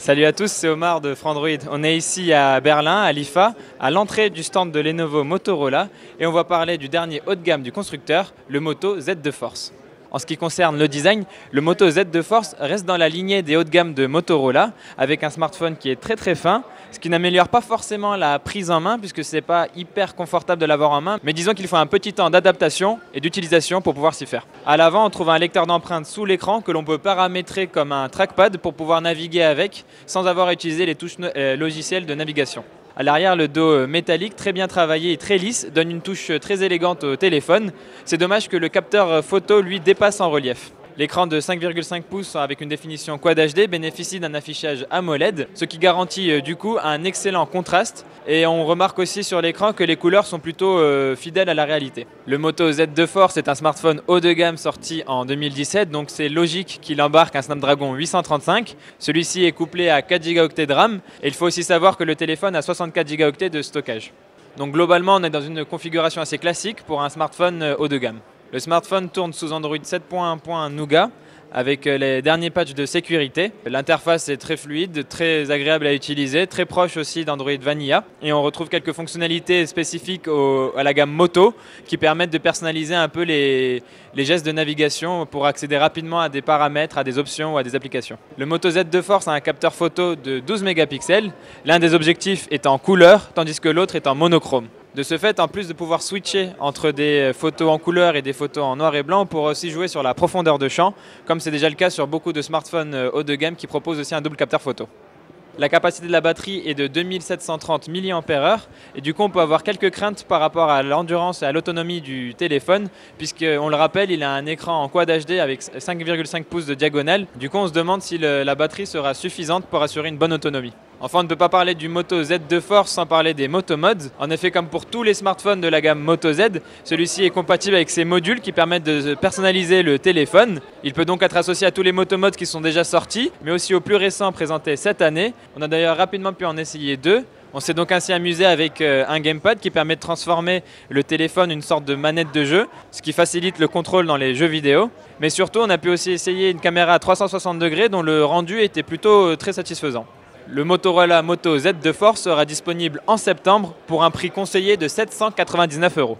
Salut à tous, c'est Omar de Frandroid. On est ici à Berlin, à l'IFA, à l'entrée du stand de Lenovo Motorola et on va parler du dernier haut de gamme du constructeur, le Moto Z2 Force. En ce qui concerne le design, le Moto Z2 Force reste dans la lignée des hauts de gamme de Motorola avec un smartphone qui est très fin, ce qui n'améliore pas forcément la prise en main puisque ce n'est pas hyper confortable de l'avoir en main, mais disons qu'il faut un petit temps d'adaptation et d'utilisation pour pouvoir s'y faire. À l'avant, on trouve un lecteur d'empreintes sous l'écran que l'on peut paramétrer comme un trackpad pour pouvoir naviguer avec sans avoir à utiliser les touches logicielles de navigation. À l'arrière, le dos métallique, très bien travaillé et très lisse, donne une touche très élégante au téléphone. C'est dommage que le capteur photo, lui, dépasse en relief. L'écran de 5,5 pouces avec une définition Quad HD bénéficie d'un affichage AMOLED, ce qui garantit du coup un excellent contraste. Et on remarque aussi sur l'écran que les couleurs sont plutôt fidèles à la réalité. Le Moto Z2 Force est un smartphone haut de gamme sorti en 2017, donc c'est logique qu'il embarque un Snapdragon 835. Celui-ci est couplé à 4 Go de RAM et il faut aussi savoir que le téléphone a 64 Go de stockage. Donc globalement, on est dans une configuration assez classique pour un smartphone haut de gamme. Le smartphone tourne sous Android 7.1.1 Nougat avec les derniers patchs de sécurité. L'interface est très fluide, très agréable à utiliser, très proche aussi d'Android Vanilla. Et on retrouve quelques fonctionnalités spécifiques à la gamme Moto qui permettent de personnaliser un peu les gestes de navigation pour accéder rapidement à des paramètres, à des options ou à des applications. Le Moto Z2 Force a un capteur photo de 12 mégapixels. L'un des objectifs est en couleur, tandis que l'autre est en monochrome. De ce fait, en plus de pouvoir switcher entre des photos en couleur et des photos en noir et blanc, on pourra aussi jouer sur la profondeur de champ, comme c'est déjà le cas sur beaucoup de smartphones haut de gamme qui proposent aussi un double capteur photo. La capacité de la batterie est de 2730 mAh et du coup on peut avoir quelques craintes par rapport à l'endurance et à l'autonomie du téléphone puisqu'on le rappelle, il a un écran en Quad HD avec 5,5 pouces de diagonale. Du coup on se demande si la batterie sera suffisante pour assurer une bonne autonomie. Enfin, on ne peut pas parler du Moto Z2 Force sans parler des Moto Mods. En effet, comme pour tous les smartphones de la gamme Moto Z, celui-ci est compatible avec ces modules qui permettent de personnaliser le téléphone. Il peut donc être associé à tous les Moto Mods qui sont déjà sortis, mais aussi aux plus récents présentés cette année. On a d'ailleurs rapidement pu en essayer deux. On s'est donc ainsi amusé avec un gamepad qui permet de transformer le téléphone en une sorte de manette de jeu, ce qui facilite le contrôle dans les jeux vidéo. Mais surtout, on a pu aussi essayer une caméra à 360 degrés dont le rendu était plutôt très satisfaisant. Le Motorola Moto Z2 Force sera disponible en septembre pour un prix conseillé de 799 €.